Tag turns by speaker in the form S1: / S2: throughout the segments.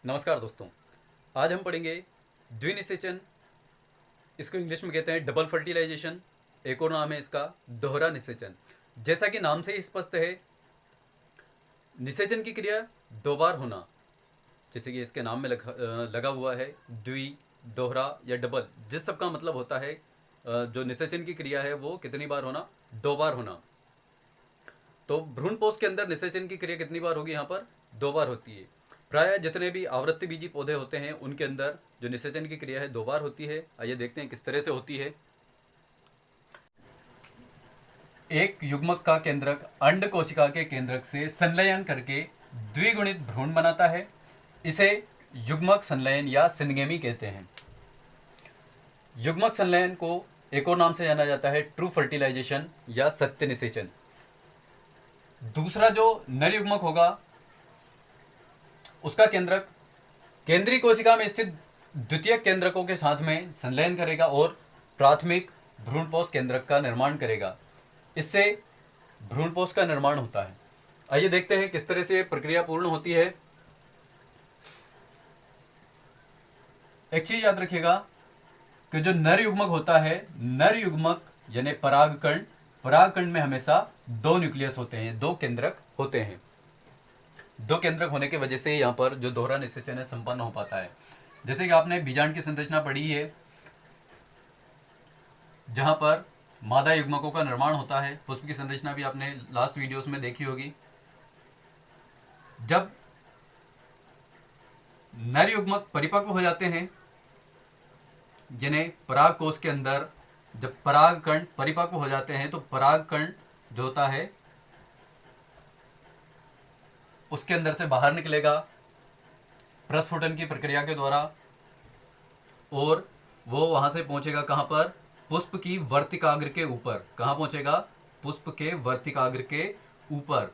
S1: नमस्कार दोस्तों। आज हम पढ़ेंगे द्विनिषेचन। इसको इंग्लिश में कहते हैं डबल फर्टिलाइजेशन। एक और नाम है इसका दोहरा निषेचन। जैसा कि नाम से ही स्पष्ट है, निषेचन की क्रिया दो बार होना। जैसे कि इसके नाम में लगा हुआ है द्वि, दोहरा या डबल, जिस सब का मतलब होता है जो निषेचन की क्रिया है वो कितनी बार होना, दो बार होना। तो भ्रूणपोष के अंदर निषेचन की क्रिया कितनी बार होगी, यहाँ पर दो बार होती है। प्राय जितने भी आवृत्ति बीजी पौधे होते हैं उनके अंदर जो निषेचन की क्रिया है दो बार होती है। आइए देखते हैं किस तरह से होती है। एक युग्मक का केंद्रक अंड कोशिका के केंद्रक से संलयन करके द्विगुणित भ्रूण बनाता है। इसे युग्मक संलयन या सिनगेमी कहते हैं। युग्मक संलयन को एक और नाम से जाना जाता है ट्रू फर्टिलाइजेशन या सत्य निषेचन। दूसरा जो नर युग्मक होगा उसका केंद्रक केंद्रीय कोशिका में स्थित द्वितीयक केंद्रकों के साथ में संलयन करेगा और प्राथमिक भ्रूणपोष केंद्रक का निर्माण करेगा। इससे भ्रूणपोष का निर्माण होता है। आइए देखते हैं किस तरह से प्रक्रिया पूर्ण होती है। एक चीज याद रखिएगा कि जो नर युग्मक होता है, नर युग्मक यानी परागकण, परागकण में हमेशा दो न्यूक्लियस होते हैं, दो केंद्रक होते हैं। दो केंद्रक होने की वजह से यहाँ पर जो दोहरा निषेचन है संपन्न हो पाता है। जैसे कि आपने बीजांड की संरचना पढ़ी है, जहां पर मादा युग्मकों का निर्माण होता है। पुष्प की संरचना भी आपने लास्ट वीडियोस में देखी होगी। जब नर युग्मक परिपक्व हो जाते हैं, जिन्हें पराग कोश के अंदर जब परागकण परिपक्व हो जाते हैं तो परागकण जो होता है उसके अंदर से बाहर निकलेगा प्रस्फुटन की प्रक्रिया के द्वारा, और वो वहां से पहुंचेगा कहां पर, पुष्प की वर्तिकाग्र के ऊपर। कहां पहुंचेगा, पुष्प के वर्तिकाग्र के ऊपर,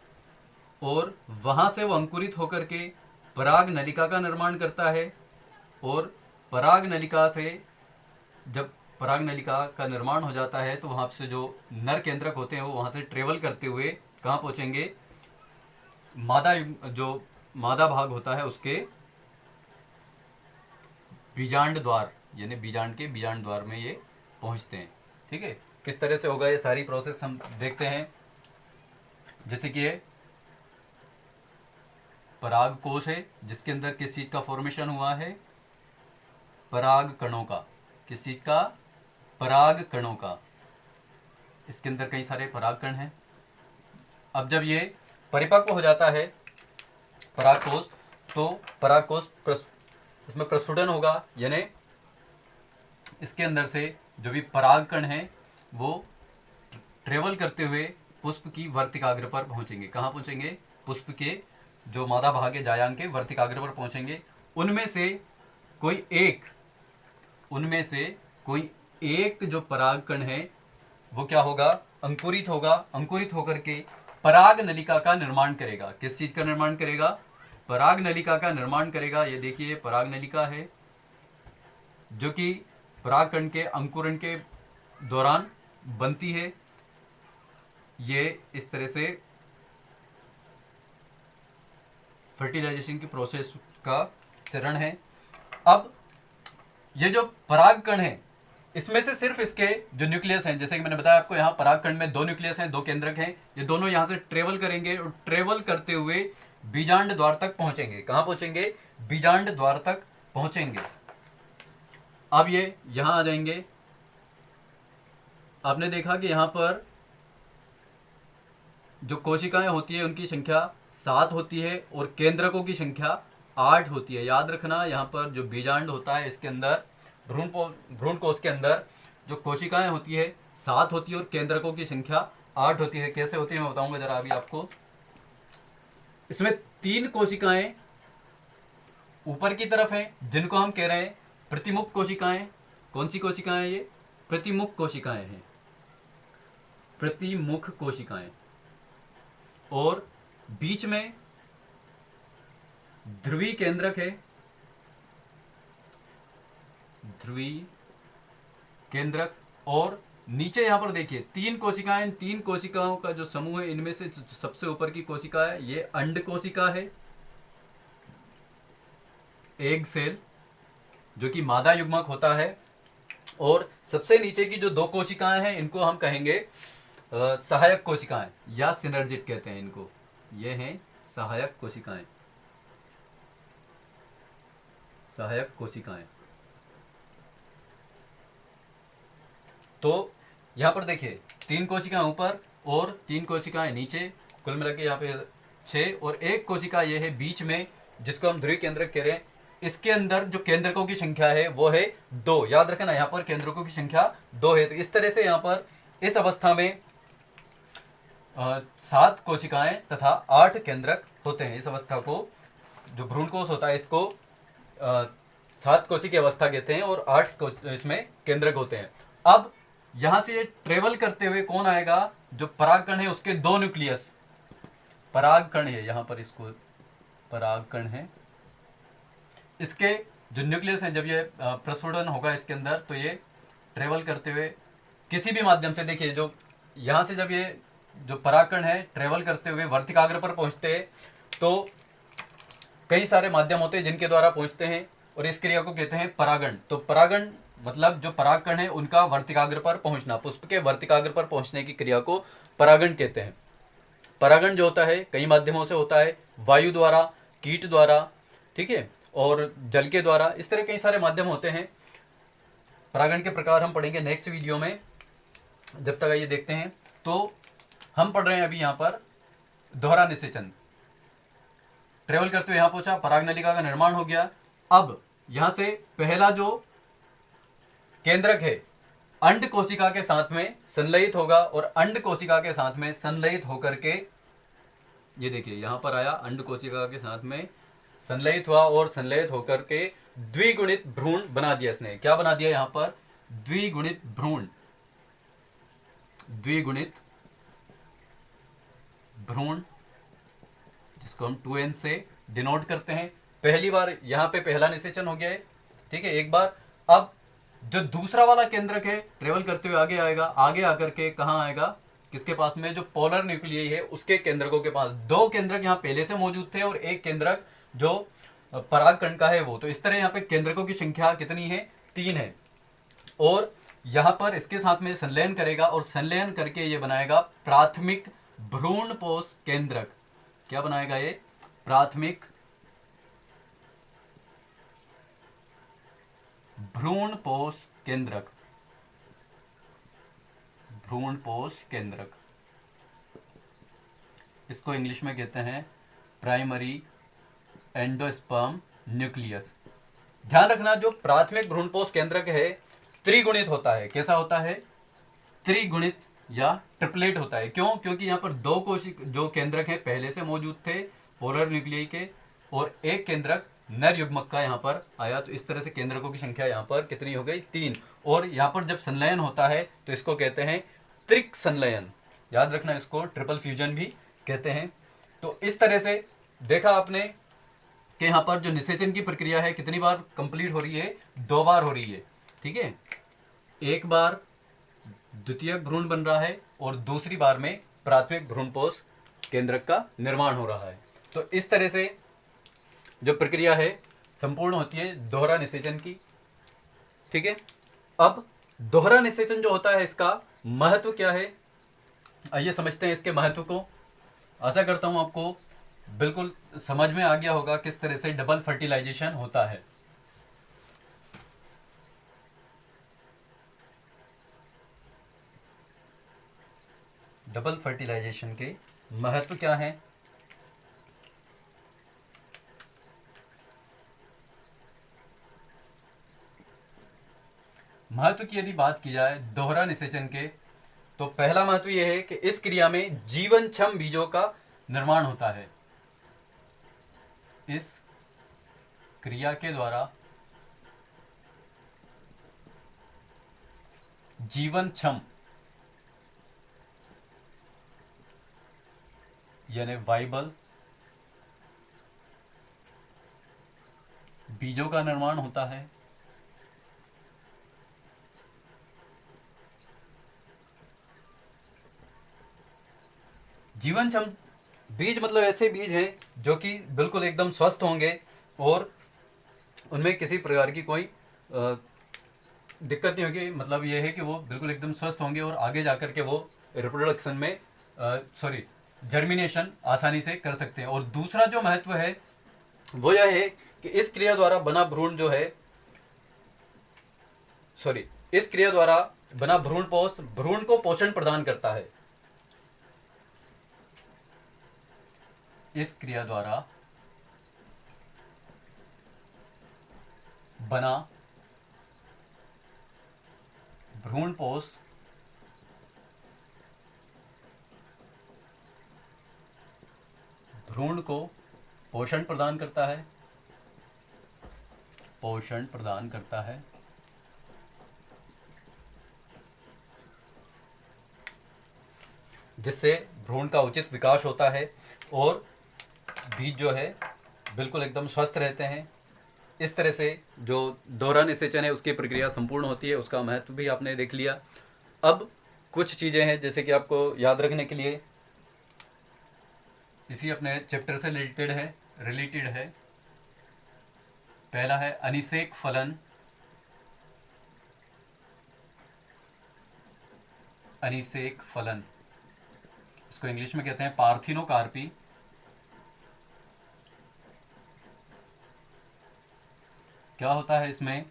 S1: और वहां से वो अंकुरित होकर के पराग नलिका का निर्माण करता है। और पराग नलिका से जब पराग नलिका का निर्माण हो जाता है तो वहां से जो नर केंद्रक होते हैं वो वहां से ट्रेवल करते हुए कहां पहुंचेंगे, जो मादा भाग होता है उसके बीजांड द्वार, यानी बीजांड के बीजांड द्वार में ये पहुंचते हैं। ठीक है, किस तरह से होगा ये सारी प्रोसेस हम देखते हैं। जैसे कि ये पराग कोश है जिसके अंदर किस चीज का फॉर्मेशन हुआ है, पराग कणों का। किस चीज का, पराग कणों का। इसके अंदर कई सारे पराग कण हैं। अब जब ये परिपक्व हो जाता है परागकोश, तो परागकोश उसमें प्रस्फुटन होगा, यानी इसके अंदर से जो भी परागकण हैं वो ट्रेवल करते हुए पुष्प की वर्तिकाग्र पर पहुंचेंगे। कहाँ पहुंचेंगे, पुष्प के जो मादा भाग है जायांग के वर्तिकाग्र पर पहुंचेंगे। उनमें से कोई एक जो परागकण है वो क्या होगा, अंकुरित होगा। अंकुरित होकर के पराग नलिका का निर्माण करेगा। किस चीज का निर्माण करेगा, पराग नलिका का निर्माण करेगा। ये देखिए पराग नलिका है जो कि परागकण के अंकुरण के दौरान बनती है। ये इस तरह से फर्टिलाइजेशन की प्रोसेस का चरण है। अब ये जो परागकण है इसमें से सिर्फ इसके जो न्यूक्लियस हैं, जैसे कि मैंने बताया आपको, यहाँ परागकण में दो न्यूक्लियस हैं, दो केंद्रक हैं। ये दोनों यहाँ से ट्रेवल करेंगे और ट्रेवल करते हुए बीजांड द्वार तक पहुंचेंगे। कहाँ पहुंचेंगे, बीजांड द्वार तक पहुंचेंगे। अब ये यहाँ आ जाएंगे। आपने देखा कि यहाँ पर जो कोशिकाएं होती है उनकी संख्या 7 होती है और केंद्रकों की संख्या 8 होती है। याद रखना, यहाँ पर जो बीजांड होता है इसके अंदर भ्रूण कोश के अंदर जो कोशिकाएं होती है 7 होती है और केंद्रकों की संख्या 8 होती है। कैसे होती है मैं बताऊंगा जरा अभी आपको। इसमें 3 कोशिकाएं ऊपर की तरफ हैं जिनको हम कह रहे हैं प्रतिमुख कोशिकाएं। कौन सी कोशिकाएं, ये प्रतिमुख कोशिकाएं हैं, प्रतिमुख कोशिकाएं। और बीच में ध्रुवीय केंद्रक है, ध्रुवीय केंद्रक। और नीचे यहां पर देखिए 3 कोशिकाएं। 3 कोशिकाओं का जो समूह है इनमें से सबसे ऊपर की कोशिका है ये अंड कोशिका है। एग सेल जो कि मादा युग्मक होता है, और सबसे नीचे की जो दो कोशिकाएं हैं इनको हम कहेंगे सहायक कोशिकाएं या सिनर्जिट कहते हैं इनको। ये हैं सहायक कोशिकाएं, सहायक कोशिकाएं। तो यहां पर देखिए 3 कोशिकाएं ऊपर और 3 कोशिकाएं नीचे, कुल मिला के यहाँ पे 6, और एक कोशिका ये है बीच में जिसको हम ध्रुवीय केंद्रक कह रहे हैं। इसके अंदर जो केंद्रकों की संख्या है वो है 2। याद रखना यहाँ पर केंद्रकों की संख्या 2 है। तो इस तरह से यहाँ पर इस अवस्था में 7 कोशिकाएं तथा 8 केंद्रक होते हैं। इस अवस्था को जो भ्रूणकोश होता है इसको 7 कोशिका की अवस्था कहते हैं और 8 इसमें केंद्रक होते हैं। अब यहां से ट्रेवल करते हुए कौन आएगा, जो परागकण है उसके 2 न्यूक्लियस, परागकण है यहाँ पर, इसको परागकण है, इसके जो न्यूक्लियस है जब ये प्रस्फुटन होगा इसके अंदर तो ये ट्रेवल करते हुए किसी भी माध्यम से, देखिए जो यहाँ से जब ये जो परागकण है ट्रेवल करते हुए वर्तिकाग्र पर पहुंचते हैं तो कई सारे माध्यम होते हैं जिनके द्वारा पहुंचते हैं और इस क्रिया को कहते हैं परागण। तो परागण मतलब जो परागकण है उनका वर्तिकाग्र पर पहुंचना, पुष्प के वर्तिकाग्र पर पहुंचने की क्रिया को परागण कहते हैं। परागण जो होता है कई माध्यमों से होता है, वायु द्वारा, कीट द्वारा, ठीक है, और जल के द्वारा, इस तरह कई सारे माध्यम होते हैं। परागण के प्रकार हम पढ़ेंगे नेक्स्ट वीडियो में। जब तक ये देखते हैं तो हम पढ़ रहे हैं अभी यहाँ पर दोहरा निषेचन। ट्रेवल करते हुए यहाँ पहुंचा, पराग नलिका का निर्माण हो गया। अब यहां से पहला जो केंद्रक है अंड कोशिका के साथ में संलयित होगा और अंड कोशिका के साथ में संलयित होकर के, ये देखिए यहां पर आया, अंड कोशिका के साथ में संलयित हुआ और संलयित होकर के द्विगुणित भ्रूण बना दिया इसने। क्या बना दिया यहां पर, द्विगुणित भ्रूण, द्विगुणित भ्रूण जिसको हम 2n से डिनोट करते हैं। पहली बार यहाँ पे पहला निषेचन हो गया है, ठीक है, एक बार। अब जो दूसरा वाला केंद्रक है ट्रेवल करते हुए आगे आएगा, आगे आकर के कहाँ आएगा, किसके पास में, जो पोलर न्यूक्लियई है उसके केंद्रकों के पास। 2 केंद्रक यहाँ पहले से मौजूद थे और एक केंद्रक जो परागकण का है वो। तो इस तरह यहाँ पे केंद्रकों की संख्या कितनी है, 3 है। और यहाँ पर इसके साथ में संलयन करेगा और संलयन करके ये बनाएगा प्राथमिक भ्रूणपोष केंद्रक। क्या बनाएगा ये, प्राथमिक भ्रूणपोष केंद्रक, भ्रूणपोष केंद्रक। इसको इंग्लिश में कहते हैं प्राइमरी एंडोस्पर्म न्यूक्लियस। ध्यान रखना जो प्राथमिक भ्रूणपोष केंद्रक है त्रिगुणित होता है। कैसा होता है, त्रिगुणित या ट्रिपलेट होता है। क्यों, क्योंकि यहाँ पर 2 कोशिका जो केंद्रक हैं पहले से मौजूद थे पोलर न्यूक्लियई के, और एक केंद्रक नर युग्मक का यहाँ पर आया। तो इस तरह से केंद्रकों की संख्या यहाँ पर कितनी हो गई, 3। और यहाँ पर जब संलयन होता है तो इसको कहते हैं त्रिक संलयन। याद रखना इसको ट्रिपल फ्यूजन भी कहते हैं। तो इस तरह से देखा आपने कि यहाँ पर जो निषेचन की प्रक्रिया है कितनी बार कंप्लीट हो रही है, 2 बार हो रही है, ठीक है। एक बार द्वितीयक भ्रूण बन रहा है और दूसरी बार में प्राथमिक भ्रूणपोष केंद्रक का निर्माण हो रहा है। तो इस तरह से जो प्रक्रिया है संपूर्ण होती है दोहरा निषेचन की, ठीक है। अब दोहरा निषेचन जो होता है इसका महत्व क्या है, आइए समझते हैं इसके महत्व को। आशा करता हूं आपको बिल्कुल समझ में आ गया होगा किस तरह से डबल फर्टिलाइजेशन होता है। डबल फर्टिलाइजेशन के महत्व क्या है, महत्व की यदि बात की जाए दोहरा निषेचन के, तो पहला महत्व यह है कि इस क्रिया में जीवनक्षम बीजों का निर्माण होता है। इस क्रिया के द्वारा जीवनक्षम यानी वाइबल बीजों का निर्माण होता है। जीवनक्षम बीज मतलब ऐसे बीज हैं जो कि बिल्कुल एकदम स्वस्थ होंगे और उनमें किसी प्रकार की कोई दिक्कत नहीं होगी। मतलब ये है कि वो बिल्कुल एकदम स्वस्थ होंगे और आगे जाकर के वो रिप्रोडक्शन में जर्मिनेशन आसानी से कर सकते हैं। और दूसरा जो महत्व है वो यह है कि इस क्रिया द्वारा बना भ्रूण जो है, इस क्रिया द्वारा बना भ्रूण को पोषण प्रदान करता है। इस क्रिया द्वारा बना भ्रूण भ्रूण को पोषण प्रदान करता है, पोषण प्रदान करता है। जिससे भ्रूण का उचित विकास होता है और बीज जो है बिल्कुल एकदम स्वस्थ रहते हैं। इस तरह से जो दोहरा निषेचन है उसकी प्रक्रिया संपूर्ण होती है। उसका महत्व भी आपने देख लिया। अब कुछ चीज़ें हैं जैसे कि आपको याद रखने के लिए, इसी अपने चैप्टर से रिलेटेड है। पहला है अनिषेक फलन। अनिषेक फलन, इसको इंग्लिश में कहते हैं पार्थिनोकार्पी। क्या होता है इसमें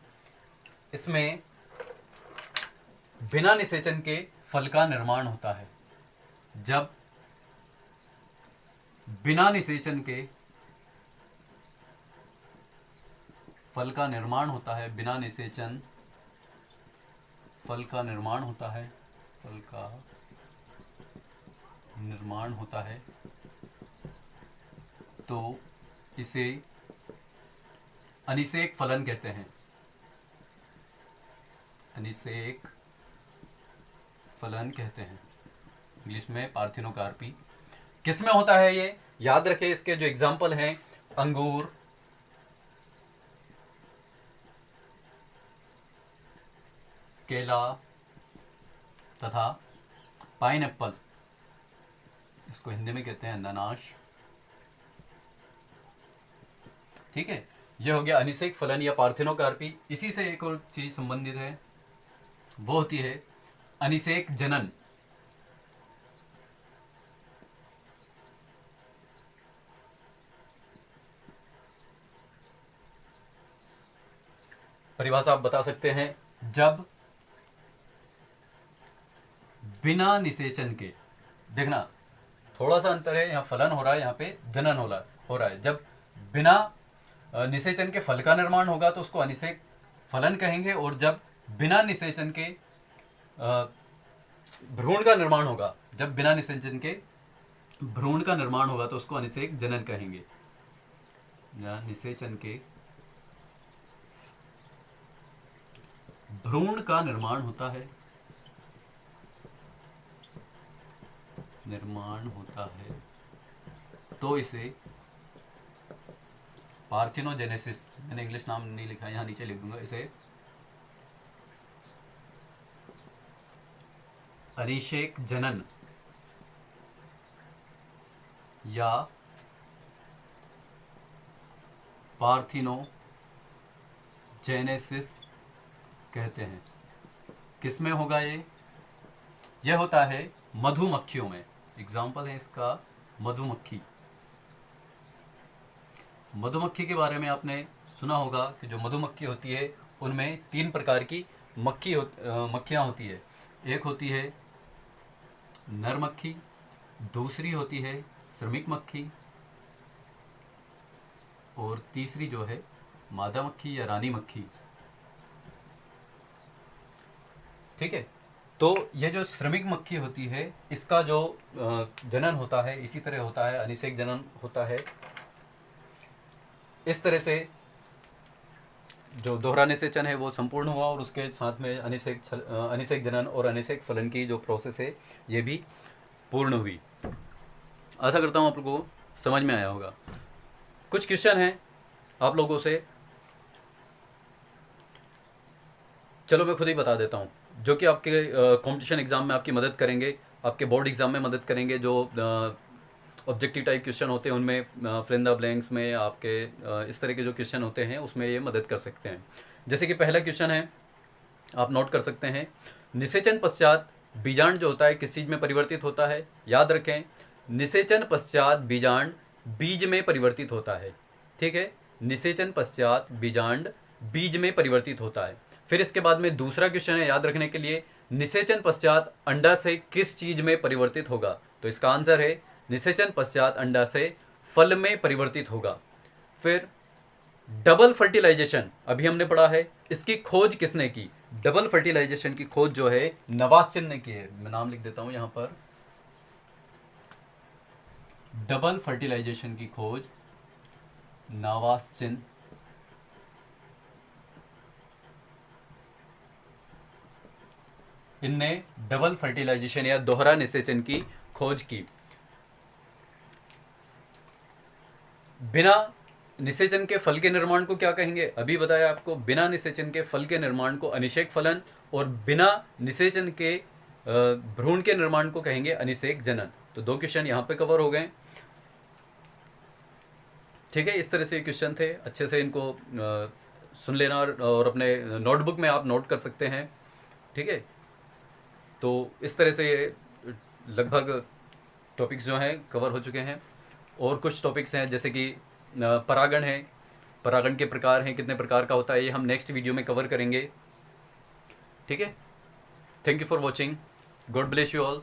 S1: बिना निषेचन के फल का निर्माण होता है। जब बिना निषेचन के फल का निर्माण होता है, बिना निषेचन फल का निर्माण होता है, फल का निर्माण होता है, तो इसे अनिषेक फलन कहते हैं। अनिषेक फलन कहते हैं, इंग्लिश में पार्थिनोकार्पी। किस में होता है ये याद रखें। इसके जो एग्जाम्पल हैं, अंगूर, केला तथा पाइनएप्पल, इसको हिंदी में कहते हैं अनानास। ठीक है, यह हो गया अनिषेक फलन या पार्थिनोकार्पी। इसी से एक और चीज संबंधित है, वो होती है अनिषेक जनन। परिभाषा आप बता सकते हैं, जब बिना निषेचन के, देखना थोड़ा सा अंतर है, यहाँ फलन हो रहा है, यहाँ पे जनन हो रहा है। जब बिना निषेचन के फल का निर्माण होगा तो उसको अनिषेक फलन कहेंगे, और जब बिना निषेचन के भ्रूण का निर्माण होगा, जब बिना निषेचन के भ्रूण का निर्माण होगा तो उसको अनिषेक जनन कहेंगे। निषेचन के भ्रूण का निर्माण होता है, तो इसे पार्थिनोजेनेसिस, मैंने इंग्लिश नाम नहीं लिखा है, यहाँ नीचे लिख दूंगा, इसे अनिषेक जनन या पार्थिनोजेनेसिस कहते हैं। किसमें होगा ये? यह होता है मधुमक्खियों में। एग्जाम्पल है इसका मधुमक्खी। मधुमक्खी के बारे में आपने सुना होगा कि जो मधुमक्खी होती है उनमें 3 प्रकार की मक्खियाँ होती है। एक होती है नर मक्खी, दूसरी होती है श्रमिक मक्खी, और तीसरी जो है मादा मक्खी या रानी मक्खी। ठीक है, तो ये जो श्रमिक मक्खी होती है इसका जो जनन होता है इसी तरह होता है, अनिषेक जनन होता है। इस तरह से जो दोहरा निषेचन है वो संपूर्ण हुआ, और उसके साथ में अनिषेक जनन और अनिषेक फलन की जो प्रोसेस है ये भी पूर्ण हुई। आशा करता हूँ आप लोगों को समझ में आया होगा। कुछ क्वेश्चन हैं आप लोगों से, चलो मैं खुद ही बता देता हूँ, जो कि आपके कंपटीशन एग्ज़ाम में आपकी मदद करेंगे, आपके बोर्ड एग्ज़ाम में मदद करेंगे। जो ऑब्जेक्टिव टाइप क्वेश्चन होते हैं उनमें, फिल इन द ब्लैंक्स में आपके इस तरह के जो क्वेश्चन होते हैं उसमें ये मदद कर सकते हैं। जैसे कि पहला क्वेश्चन है, आप नोट कर सकते हैं, निषेचन पश्चात बीजांड जो होता है किस चीज़ में परिवर्तित होता है। याद रखें, निषेचन पश्चात बीजांड बीज में परिवर्तित होता है। ठीक है, निषेचन पश्चात बीजांड बीज में परिवर्तित होता है। फिर इसके बाद में दूसरा क्वेश्चन है याद रखने के लिए, निषेचन पश्चात अंडाशय किस चीज में परिवर्तित होगा। तो इसका आंसर है निषेचन पश्चात अंडाशय फल में परिवर्तित होगा। फिर डबल फर्टिलाइजेशन अभी हमने पढ़ा है, इसकी खोज किसने की। डबल फर्टिलाइजेशन की खोज जो है नवासचंद ने की है। मैं नाम लिख देता हूं यहां पर, डबल फर्टिलाइजेशन की खोज नवासचंद इनने डबल फर्टिलाइजेशन या दोहरा निषेचन की खोज की। बिना निषेचन के फल के निर्माण को क्या कहेंगे, अभी बताया आपको। बिना निषेचन के फल के निर्माण को अनिषेक फलन, और बिना निषेचन के भ्रूण के निर्माण को कहेंगे अनिषेक जनन। तो दो क्वेश्चन यहाँ पे कवर हो गए। ठीक है, इस तरह से क्वेश्चन थे, अच्छे से इनको सुन लेना और अपने नोटबुक में आप नोट कर सकते हैं। ठीक है, तो इस तरह से लगभग टॉपिक्स जो हैं कवर हो चुके हैं। और कुछ टॉपिक्स हैं जैसे कि परागण है, परागण के प्रकार हैं, कितने प्रकार का होता है, ये हम नेक्स्ट वीडियो में कवर करेंगे। ठीक है, thank you for watching, God bless you all.